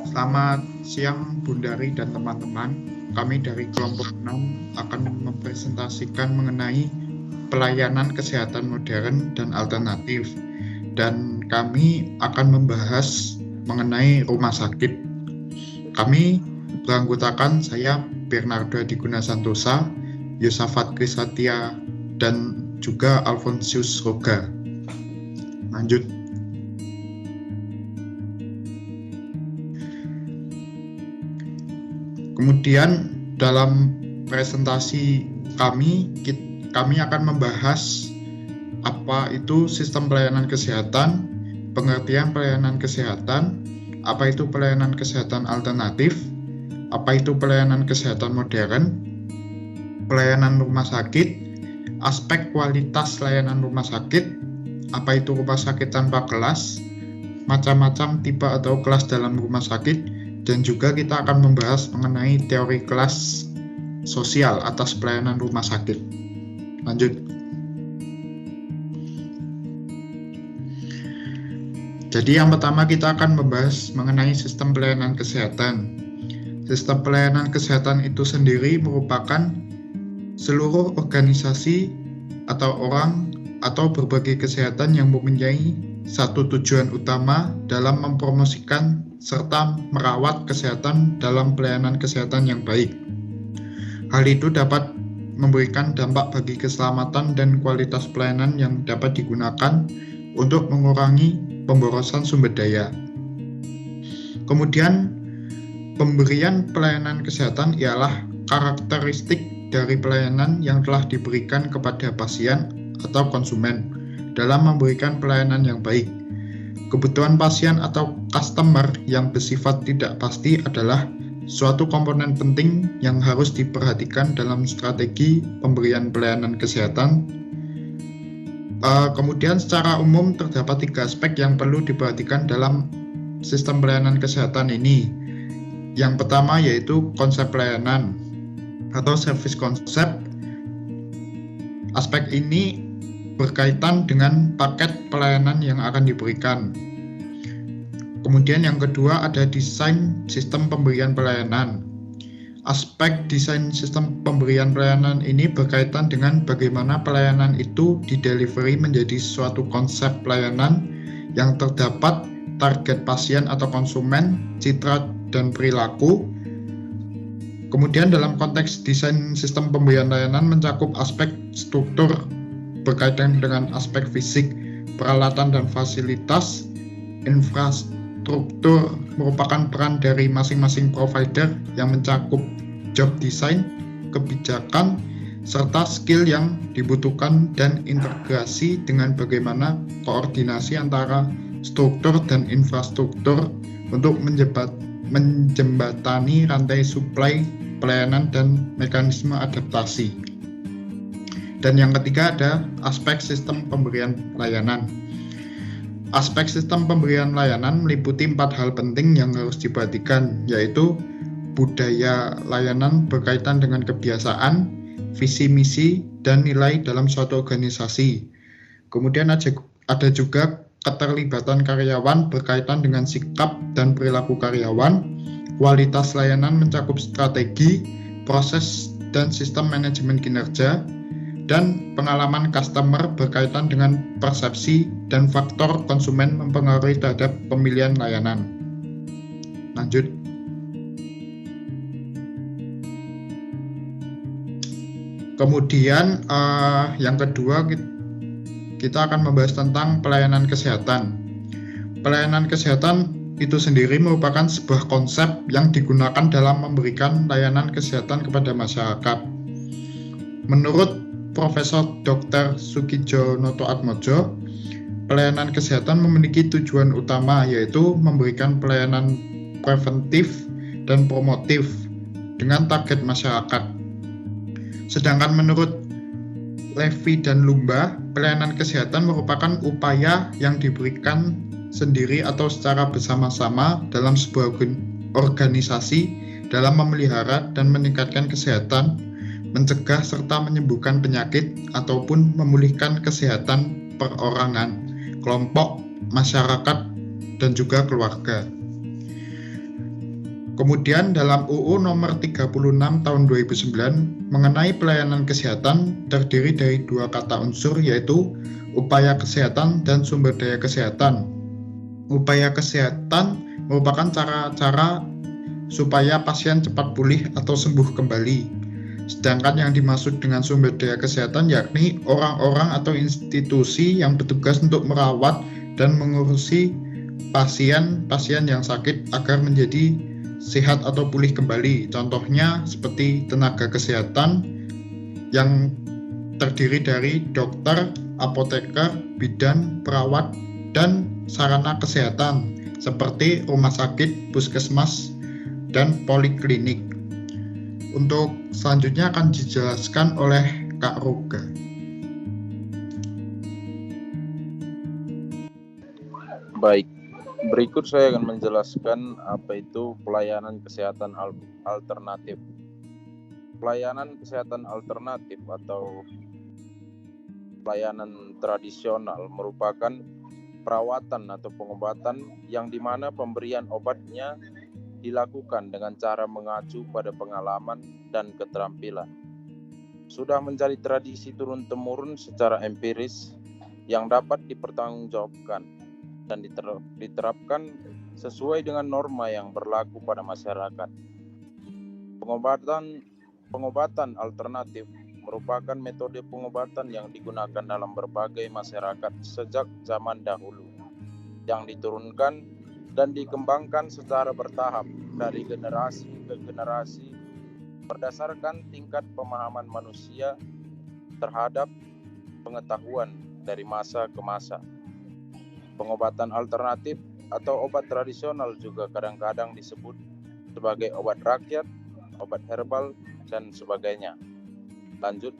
Selamat siang Bundari dan teman-teman. Kami dari kelompok 6 akan mempresentasikan mengenai pelayanan kesehatan modern dan alternatif. Dan kami akan membahas mengenai rumah sakit. Kami beranggotakan saya Bernardo Adi Gunasantosa, Yosafat Krisatya, dan juga Alfonsius Roga. Lanjut. Kemudian dalam presentasi kami akan membahas apa itu sistem pelayanan kesehatan, pengertian pelayanan kesehatan, apa itu pelayanan kesehatan alternatif, apa itu pelayanan kesehatan modern, pelayanan rumah sakit, aspek kualitas layanan rumah sakit, apa itu rumah sakit tanpa kelas, macam-macam tipe atau kelas dalam rumah sakit, dan juga kita akan membahas mengenai teori kelas sosial atas pelayanan rumah sakit. Lanjut. Jadi yang pertama kita akan membahas mengenai sistem pelayanan kesehatan. Sistem pelayanan kesehatan itu sendiri merupakan seluruh organisasi atau orang atau berbagai kesehatan yang mempunyai satu tujuan utama dalam mempromosikan serta merawat kesehatan dalam pelayanan kesehatan yang baik. Hal itu dapat memberikan dampak bagi keselamatan dan kualitas pelayanan yang dapat digunakan untuk mengurangi pemborosan sumber daya. Kemudian, pemberian pelayanan kesehatan ialah karakteristik dari pelayanan yang telah diberikan kepada pasien atau konsumen dalam memberikan pelayanan yang baik. Kebutuhan pasien atau customer yang bersifat tidak pasti adalah suatu komponen penting yang harus diperhatikan dalam strategi pemberian pelayanan kesehatan. Kemudian secara umum terdapat 3 aspek yang perlu diperhatikan dalam sistem pelayanan kesehatan ini. Yang pertama yaitu konsep pelayanan atau service concept. Aspek ini berkaitan dengan paket pelayanan yang akan diberikan. Kemudian yang kedua ada desain sistem pemberian pelayanan. Aspek desain sistem pemberian pelayanan ini berkaitan dengan bagaimana pelayanan itu didelivery menjadi suatu konsep pelayanan yang terdapat target pasien atau konsumen, citra dan perilaku. Kemudian dalam konteks desain sistem pemberian layanan mencakup aspek struktur berkaitan dengan aspek fisik, peralatan dan fasilitas. Infrastruktur merupakan peran dari masing-masing provider yang mencakup job design, kebijakan, serta skill yang dibutuhkan dan integrasi dengan bagaimana koordinasi antara struktur dan infrastruktur untuk menjembatani rantai suplai pelayanan dan mekanisme adaptasi. Dan yang ketiga ada aspek sistem pemberian layanan. Aspek sistem pemberian layanan meliputi 4 hal penting yang harus diperhatikan, yaitu budaya layanan berkaitan dengan kebiasaan, visi misi, dan nilai dalam suatu organisasi. Kemudian ada juga keterlibatan karyawan berkaitan dengan sikap dan perilaku karyawan. Kualitas layanan mencakup strategi, proses, dan sistem manajemen kinerja. Dan pengalaman customer berkaitan dengan persepsi dan faktor konsumen mempengaruhi terhadap pemilihan layanan. Lanjut. Kemudian yang kedua kita akan membahas tentang pelayanan kesehatan. Pelayanan kesehatan itu sendiri merupakan sebuah konsep yang digunakan dalam memberikan layanan kesehatan kepada masyarakat. Menurut Profesor Dr. Sukidjo Notoatmojo, pelayanan kesehatan memiliki tujuan utama yaitu memberikan pelayanan preventif dan promotif dengan target masyarakat. Sedangkan menurut Levy dan Lumba, pelayanan kesehatan merupakan upaya yang diberikan sendiri atau secara bersama-sama dalam sebuah organisasi dalam memelihara dan meningkatkan kesehatan, mencegah serta menyembuhkan penyakit ataupun memulihkan kesehatan perorangan, kelompok, masyarakat, dan juga keluarga. Kemudian dalam UU nomor 36 tahun 2009 mengenai pelayanan kesehatan terdiri dari dua kata unsur, yaitu upaya kesehatan dan sumber daya kesehatan. Upaya kesehatan merupakan cara-cara supaya pasien cepat pulih atau sembuh kembali. Sedangkan yang dimaksud dengan sumber daya kesehatan yakni orang-orang atau institusi yang bertugas untuk merawat dan mengurusi pasien-pasien yang sakit agar menjadi sehat atau pulih kembali. Contohnya seperti tenaga kesehatan yang terdiri dari dokter, apoteker, bidan, perawat, dan sarana kesehatan seperti rumah sakit, puskesmas, dan poliklinik. Untuk selanjutnya akan dijelaskan oleh Kak Roga. Baik, berikut saya akan menjelaskan apa itu pelayanan kesehatan alternatif. Pelayanan kesehatan alternatif atau pelayanan tradisional merupakan perawatan atau pengobatan yang dimana pemberian obatnya dilakukan dengan cara mengacu pada pengalaman dan keterampilan. Sudah menjadi tradisi turun-temurun secara empiris yang dapat dipertanggungjawabkan dan diterapkan sesuai dengan norma yang berlaku pada masyarakat. Pengobatan alternatif merupakan metode pengobatan yang digunakan dalam berbagai masyarakat sejak zaman dahulu, yang diturunkan dan dikembangkan secara bertahap dari generasi ke generasi berdasarkan tingkat pemahaman manusia terhadap pengetahuan dari masa ke masa. Pengobatan alternatif atau obat tradisional juga kadang-kadang disebut sebagai obat rakyat, obat herbal, dan sebagainya. Lanjut.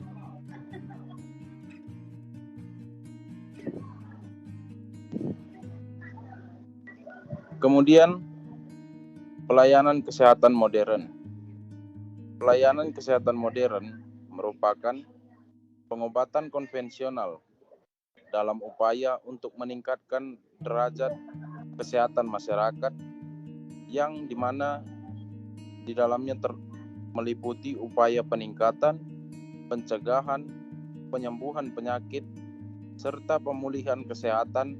Kemudian, pelayanan kesehatan modern. Pelayanan kesehatan modern merupakan pengobatan konvensional dalam upaya untuk meningkatkan derajat kesehatan masyarakat yang dimana di dalamnya meliputi upaya peningkatan, pencegahan, penyembuhan penyakit, serta pemulihan kesehatan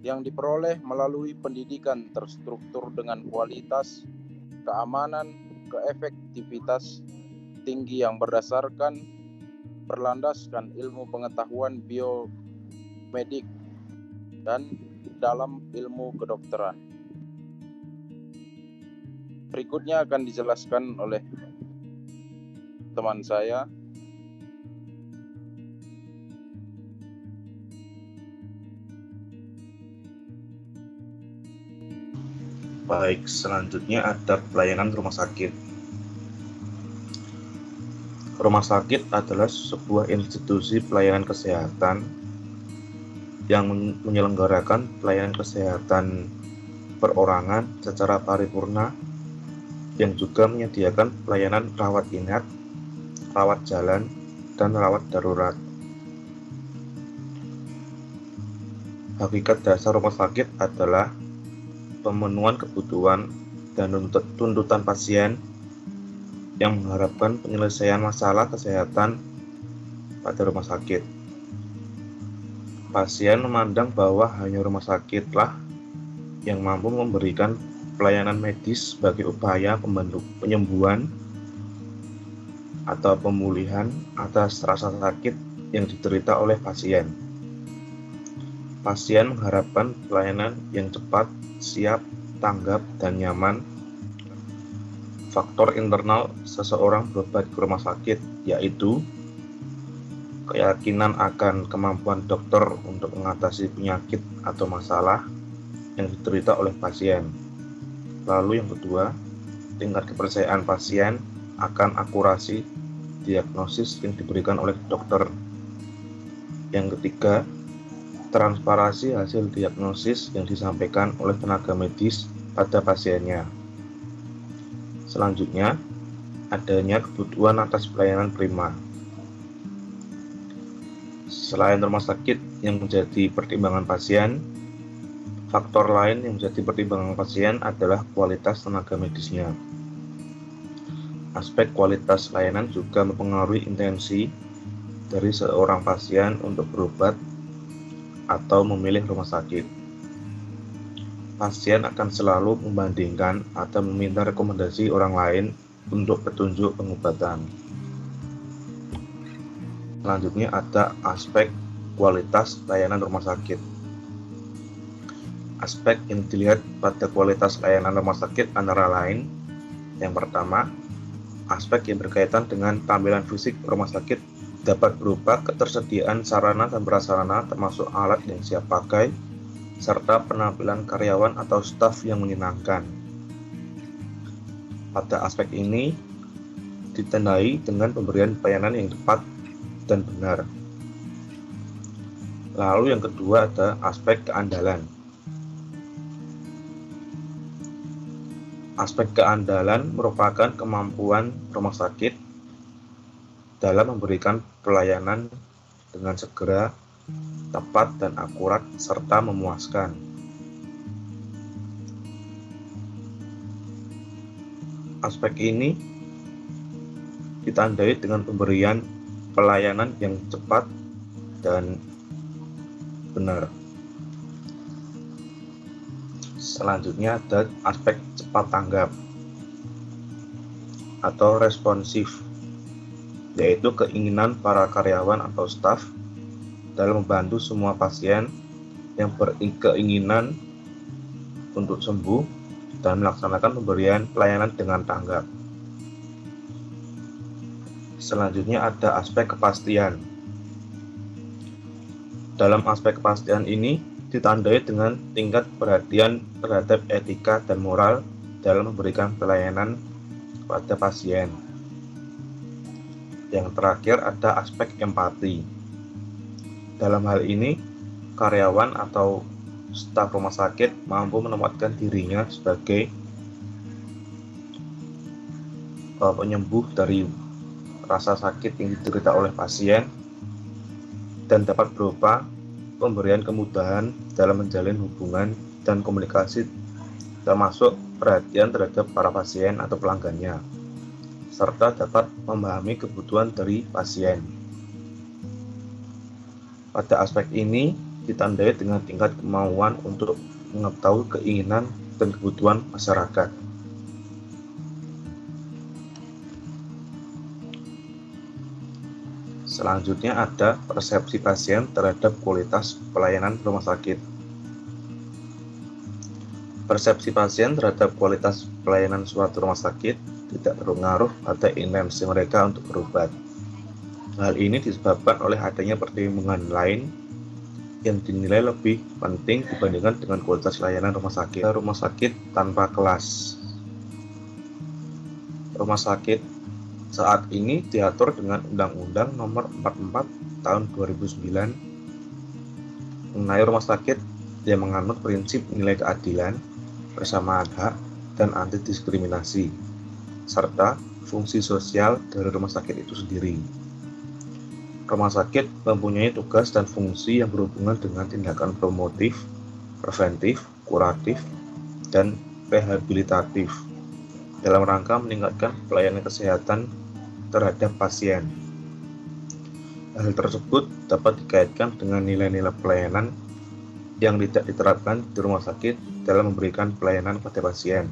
yang diperoleh melalui pendidikan terstruktur dengan kualitas, keamanan, keefektivitas tinggi yang berlandaskan ilmu pengetahuan biomedik dan dalam ilmu kedokteran. Berikutnya akan dijelaskan oleh teman saya. Baik, selanjutnya ada pelayanan rumah sakit. Rumah sakit adalah sebuah institusi pelayanan kesehatan yang menyelenggarakan pelayanan kesehatan perorangan secara paripurna, yang juga menyediakan pelayanan rawat inap, rawat jalan, dan rawat darurat. Hakikat dasar rumah sakit adalah pemenuhan kebutuhan dan tuntutan pasien yang mengharapkan penyelesaian masalah kesehatan pada rumah sakit. Pasien memandang bahwa hanya rumah sakitlah yang mampu memberikan pelayanan medis sebagai upaya penyembuhan atau pemulihan atas rasa sakit yang diderita oleh pasien. Pasien mengharapkan pelayanan yang cepat, siap, tanggap, dan nyaman. Faktor internal seseorang berobat ke rumah sakit yaitu keyakinan akan kemampuan dokter untuk mengatasi penyakit atau masalah yang diderita oleh pasien. Lalu yang kedua, tingkat kepercayaan pasien akan akurasi diagnosis yang diberikan oleh dokter. Yang ketiga, transparansi hasil diagnosis yang disampaikan oleh tenaga medis pada pasiennya. Selanjutnya, adanya kebutuhan atas pelayanan prima. Selain rumah sakit yang menjadi pertimbangan pasien, Faktor lain yang menjadi pertimbangan pasien adalah kualitas tenaga medisnya. Aspek kualitas layanan juga mempengaruhi intensi dari seorang pasien untuk berobat atau memilih rumah sakit. Pasien akan selalu membandingkan atau meminta rekomendasi orang lain untuk petunjuk pengobatan. Selanjutnya ada aspek kualitas layanan rumah sakit. Aspek yang dilihat pada kualitas layanan rumah sakit antara lain: yang pertama, aspek yang berkaitan dengan tampilan fisik rumah sakit dapat berupa ketersediaan sarana dan prasarana termasuk alat yang siap pakai, serta penampilan karyawan atau staf yang menyenangkan. Pada aspek ini ditandai dengan pemberian pelayanan yang tepat dan benar. Lalu yang kedua ada aspek keandalan. Aspek keandalan merupakan kemampuan rumah sakit dalam memberikan pelayanan dengan segera, tepat dan akurat, serta memuaskan. Aspek ini ditandai dengan pemberian pelayanan yang cepat dan benar. Selanjutnya ada aspek cepat tanggap atau responsif, yaitu keinginan para karyawan atau staf dalam membantu semua pasien yang berkeinginan untuk sembuh dan melaksanakan pemberian pelayanan dengan tanggap. Selanjutnya ada aspek kepastian. Dalam aspek kepastian ini ditandai dengan tingkat perhatian terhadap etika dan moral dalam memberikan pelayanan kepada pasien. Yang terakhir ada aspek empati. Dalam hal ini, karyawan atau staf rumah sakit mampu menempatkan dirinya sebagai penyembuh dari rasa sakit yang diderita oleh pasien dan dapat berupa pemberian kemudahan dalam menjalin hubungan dan komunikasi, termasuk perhatian terhadap para pasien atau pelanggannya, serta dapat memahami kebutuhan dari pasien. Pada aspek ini ditandai dengan tingkat kemauan untuk mengetahui keinginan dan kebutuhan masyarakat. Selanjutnya ada persepsi pasien terhadap kualitas pelayanan rumah sakit. Persepsi pasien terhadap kualitas pelayanan suatu rumah sakit tidak berpengaruh pada intensi mereka untuk berobat. Hal ini disebabkan oleh adanya pertimbangan lain yang dinilai lebih penting dibandingkan dengan kualitas layanan rumah sakit. Rumah sakit tanpa kelas. Rumah sakit saat ini diatur dengan Undang-Undang Nomor 44 Tahun 2009 mengenai rumah sakit yang menganut prinsip nilai keadilan, persamaan hak, dan anti diskriminasi, serta fungsi sosial dari rumah sakit itu sendiri. Rumah sakit mempunyai tugas dan fungsi yang berhubungan dengan tindakan promotif, preventif, kuratif, dan rehabilitatif dalam rangka meningkatkan pelayanan kesehatan terhadap pasien. Hal tersebut dapat dikaitkan dengan nilai-nilai pelayanan yang tidak diterapkan di rumah sakit dalam memberikan pelayanan pada pasien,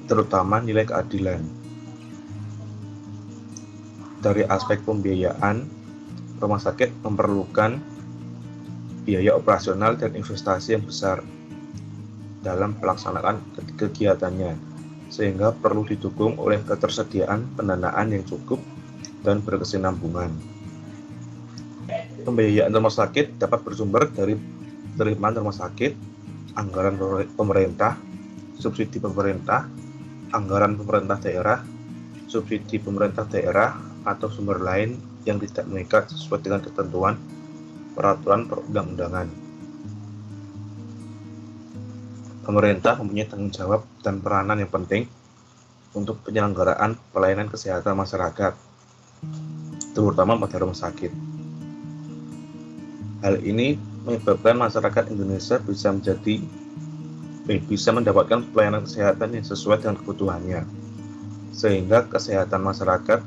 terutama nilai keadilan. Dari aspek pembiayaan, rumah sakit memerlukan biaya operasional dan investasi yang besar dalam pelaksanaan kegiatannya, sehingga perlu didukung oleh ketersediaan pendanaan yang cukup dan berkesinambungan. Pembiayaan rumah sakit dapat bersumber dari penerimaan rumah sakit, anggaran pemerintah, subsidi pemerintah, anggaran pemerintah daerah, subsidi pemerintah daerah, atau sumber lain yang tidak mengikat sesuai dengan ketentuan peraturan perundang-undangan. Pemerintah mempunyai tanggung jawab dan peranan yang penting untuk penyelenggaraan pelayanan kesehatan masyarakat, terutama pada rumah sakit. Hal ini menyebabkan masyarakat Indonesia bisa mendapatkan pelayanan kesehatan yang sesuai dengan kebutuhannya, sehingga kesehatan masyarakat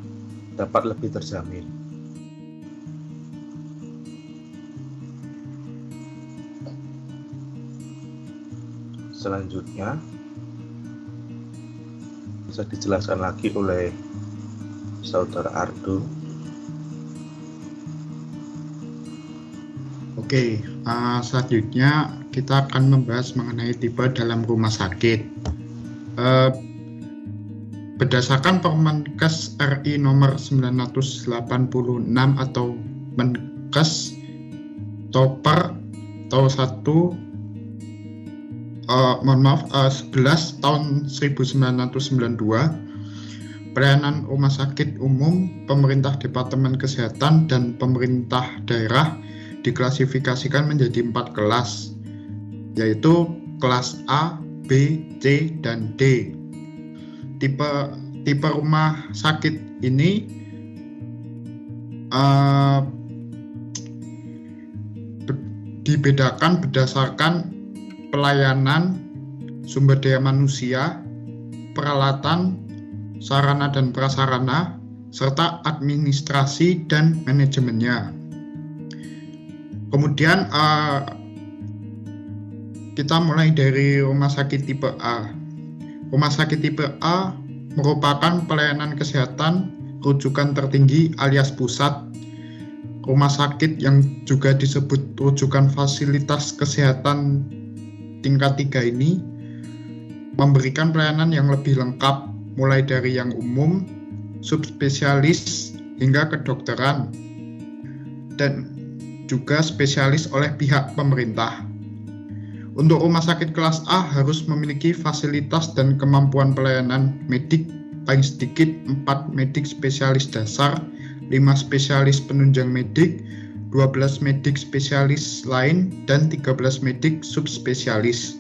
dapat lebih terjamin. Selanjutnya, bisa dijelaskan lagi oleh Saudara Ardo. Oke, selanjutnya kita akan membahas mengenai tipe dalam rumah sakit. Berdasarkan Permenkes RI nomor 986 atau Menkes Toper tahun 11 tahun 1992, pelayanan rumah sakit umum, pemerintah Departemen Kesehatan, dan pemerintah daerah diklasifikasikan menjadi 4 kelas, yaitu kelas A, B, C, dan D. Tipe rumah sakit ini dibedakan berdasarkan pelayanan, sumber daya manusia, peralatan, sarana dan prasarana, serta administrasi dan manajemennya. Kemudian kita mulai dari rumah sakit tipe A. Rumah sakit tipe A merupakan pelayanan kesehatan rujukan tertinggi alias pusat. Rumah sakit yang juga disebut rujukan fasilitas kesehatan tingkat 3 ini memberikan pelayanan yang lebih lengkap, mulai dari yang umum, subspesialis, hingga kedokteran, dan juga spesialis oleh pihak pemerintah. Untuk rumah sakit kelas A harus memiliki fasilitas dan kemampuan pelayanan medik paling sedikit 4 medik spesialis dasar, 5 spesialis penunjang medik, 12 medik spesialis lain, dan 13 medik subspesialis.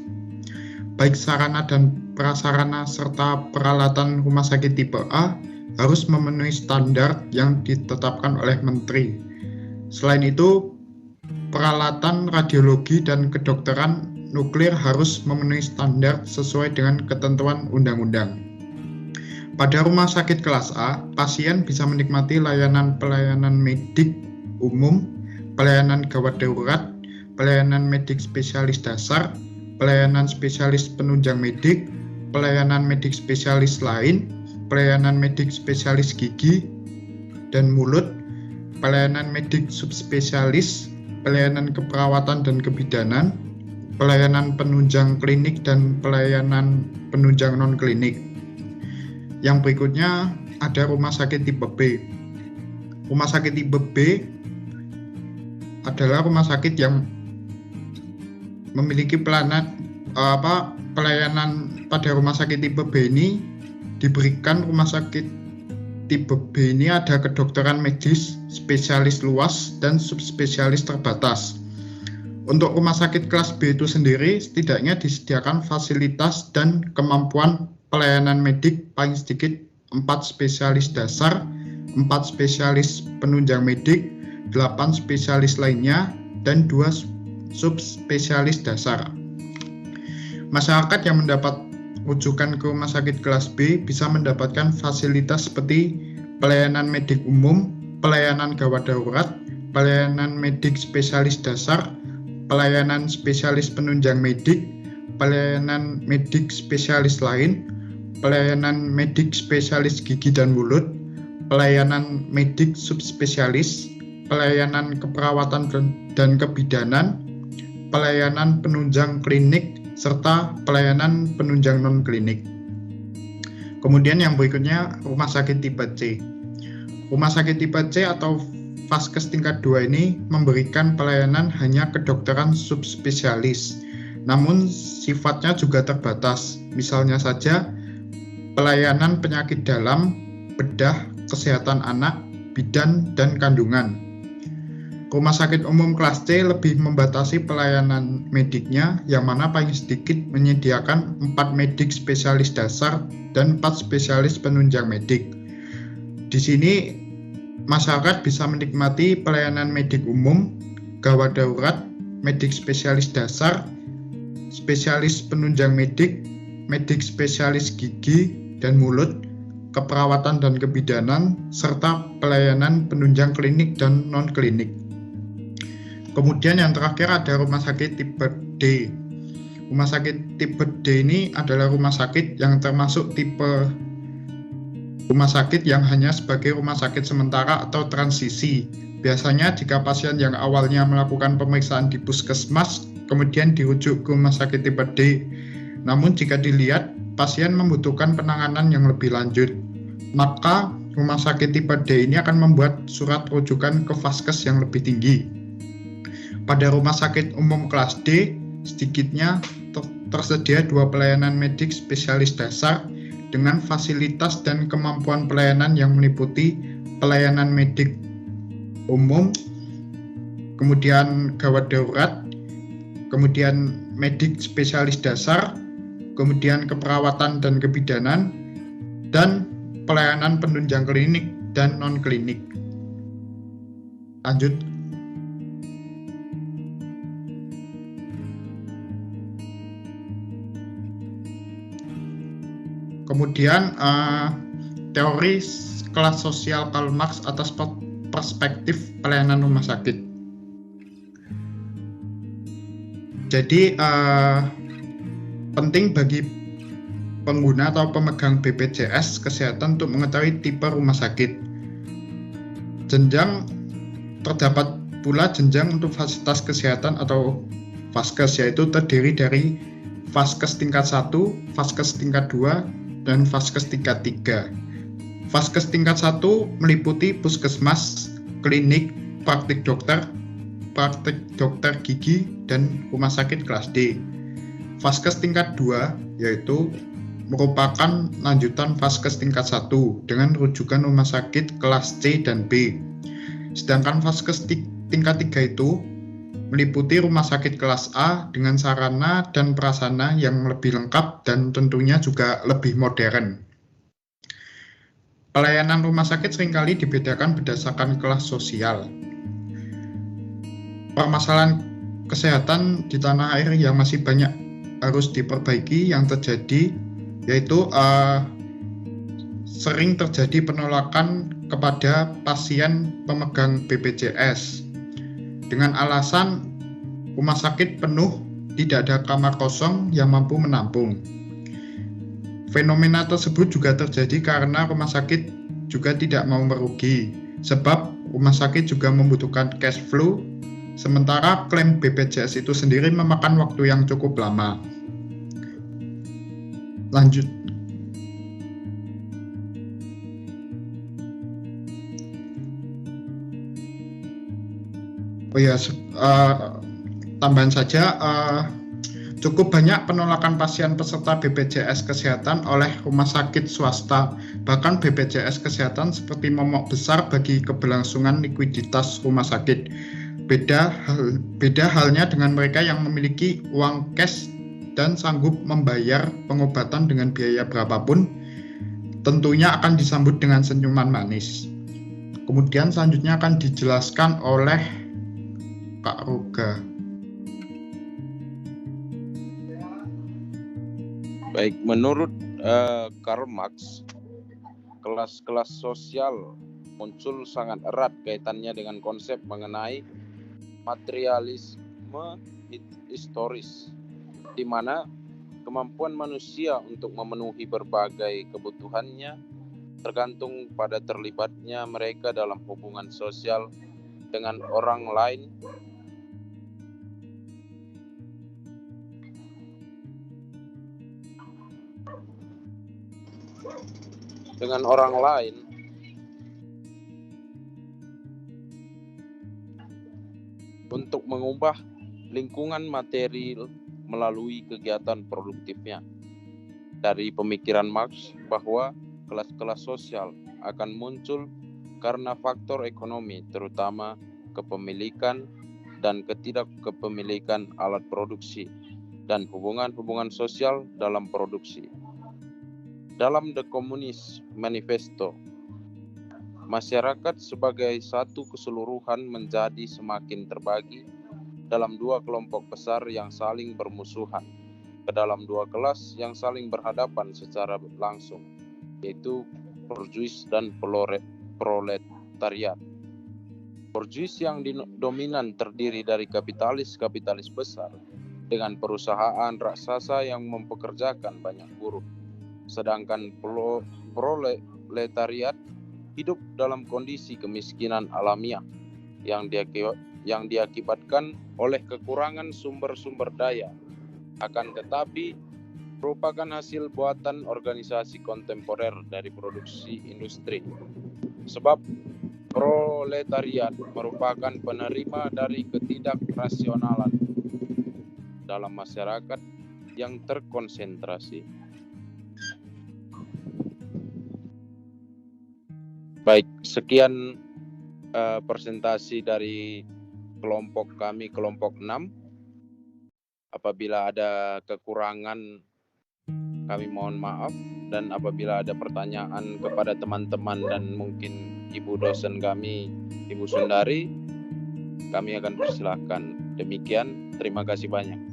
Baik sarana dan prasarana serta peralatan rumah sakit tipe A harus memenuhi standar yang ditetapkan oleh Menteri. Selain itu, peralatan radiologi dan kedokteran nuklir harus memenuhi standar sesuai dengan ketentuan undang-undang. Pada rumah sakit kelas A, pasien bisa menikmati pelayanan medik umum, pelayanan gawat darurat, pelayanan medik spesialis dasar, pelayanan spesialis penunjang medik, pelayanan medik spesialis lain, pelayanan medik spesialis gigi dan mulut, pelayanan medik subspesialis, pelayanan keperawatan dan kebidanan, pelayanan penunjang klinik, dan pelayanan penunjang non-klinik. Yang berikutnya ada rumah sakit tipe B. Rumah sakit tipe B adalah rumah sakit yang memiliki pelayanan pada rumah sakit tipe B ini diberikan. Rumah sakit tipe B ini ada kedokteran medis, spesialis luas, dan subspesialis terbatas. Untuk rumah sakit kelas B itu sendiri setidaknya disediakan fasilitas dan kemampuan pelayanan medik paling sedikit 4 spesialis dasar, 4 spesialis penunjang medik, 8 spesialis lainnya, dan 2 subspesialis dasar. Masyarakat yang mendapat rujukan ke rumah sakit kelas B bisa mendapatkan fasilitas seperti pelayanan medik umum, pelayanan gawat darurat, pelayanan medik spesialis dasar, pelayanan spesialis penunjang medik, pelayanan medik spesialis lain, pelayanan medik spesialis gigi dan mulut, pelayanan medik subspesialis, pelayanan keperawatan dan kebidanan, pelayanan penunjang klinik, serta pelayanan penunjang non-klinik. Kemudian yang berikutnya rumah sakit tipe C. Rumah sakit tipe C atau Vaskes tingkat 2 ini memberikan pelayanan hanya kedokteran subspesialis, namun sifatnya juga terbatas. Misalnya saja pelayanan penyakit dalam, bedah, kesehatan anak, bidan, dan kandungan. Rumah sakit umum kelas C lebih membatasi pelayanan mediknya, yang mana paling sedikit menyediakan 4 medik spesialis dasar dan 4 spesialis penunjang medik. Di sini masyarakat bisa menikmati pelayanan medik umum, gawat darurat, medik spesialis dasar, spesialis penunjang medik, medik spesialis gigi dan mulut, keperawatan dan kebidanan, serta pelayanan penunjang klinik dan non-klinik. Kemudian yang terakhir ada rumah sakit tipe D. Rumah sakit tipe D ini adalah rumah sakit yang termasuk tipe rumah sakit yang hanya sebagai rumah sakit sementara atau transisi. Biasanya jika pasien yang awalnya melakukan pemeriksaan di puskesmas, kemudian dirujuk ke rumah sakit tipe D. Namun jika dilihat pasien membutuhkan penanganan yang lebih lanjut, maka rumah sakit tipe D ini akan membuat surat rujukan ke vaskes yang lebih tinggi. Pada rumah sakit umum kelas D, sedikitnya tersedia 2 pelayanan medik spesialis dasar dengan fasilitas dan kemampuan pelayanan yang meliputi pelayanan medik umum, kemudian gawat darurat, kemudian medik spesialis dasar, kemudian keperawatan dan kebidanan, dan pelayanan penunjang klinik dan non-klinik. Lanjut. Kemudian teori kelas sosial Karl Marx atas perspektif pelayanan rumah sakit. Jadi penting bagi pengguna atau pemegang BPJS Kesehatan untuk mengetahui tipe rumah sakit. Jenjang terdapat pula jenjang untuk fasilitas kesehatan atau vaskes, yaitu terdiri dari vaskes tingkat 1, vaskes tingkat 2, dan vaskes tingkat 3. Vaskes tingkat 1 meliputi puskesmas, klinik, praktik dokter gigi, dan rumah sakit kelas D. Vaskes tingkat 2 yaitu merupakan lanjutan vaskes tingkat 1 dengan rujukan rumah sakit kelas C dan B. Sedangkan vaskes tingkat 3 itu meliputi rumah sakit kelas A dengan sarana dan prasarana yang lebih lengkap dan tentunya juga lebih modern. Pelayanan rumah sakit seringkali dibedakan berdasarkan kelas sosial. Permasalahan kesehatan di tanah air yang masih banyak harus diperbaiki yang terjadi yaitu sering terjadi penolakan kepada pasien pemegang BPJS dengan alasan rumah sakit penuh, tidak ada kamar kosong yang mampu menampung. Fenomena tersebut juga terjadi karena rumah sakit juga tidak mau merugi, sebab rumah sakit juga membutuhkan cash flow, sementara klaim BPJS itu sendiri memakan waktu yang cukup lama. Lanjut. Oh ya, tambahan saja, cukup banyak penolakan pasien peserta BPJS Kesehatan oleh rumah sakit swasta. Bahkan BPJS Kesehatan seperti momok besar bagi keberlangsungan likuiditas rumah sakit. Beda halnya dengan mereka yang memiliki uang cash dan sanggup membayar pengobatan dengan biaya berapapun, tentunya akan disambut dengan senyuman manis. Kemudian selanjutnya akan dijelaskan oleh Kak Roga. Baik, menurut Karl Marx, kelas-kelas sosial muncul sangat erat kaitannya dengan konsep mengenai materialisme historis, di mana kemampuan manusia untuk memenuhi berbagai kebutuhannya tergantung pada terlibatnya mereka dalam hubungan sosial dengan orang lain untuk mengubah lingkungan material melalui kegiatan produktifnya. Dari pemikiran Marx bahwa kelas-kelas sosial akan muncul karena faktor ekonomi, terutama kepemilikan dan ketidakkepemilikan alat produksi dan hubungan-hubungan sosial dalam produksi. Dalam The Communist Manifesto, masyarakat sebagai satu keseluruhan menjadi semakin terbagi dalam dua kelompok besar yang saling bermusuhan, ke dalam dua kelas yang saling berhadapan secara langsung, yaitu borjuis dan proletariat. Borjuis yang dominan terdiri dari kapitalis besar dengan perusahaan raksasa yang mempekerjakan banyak buruh, sedangkan proletariat hidup dalam kondisi kemiskinan alamiah yang diakibatkan oleh kekurangan sumber-sumber daya, akan tetapi merupakan hasil buatan organisasi kontemporer dari produksi industri. Sebab proletariat merupakan penerima dari ketidakrasionalan dalam masyarakat yang terkonsentrasi. Baik, sekian presentasi dari kelompok kami, kelompok 6. Apabila ada kekurangan, kami mohon maaf, dan apabila ada pertanyaan kepada teman-teman dan mungkin ibu dosen kami, Ibu Sundari, kami akan persilahkan. Demikian, terima kasih banyak.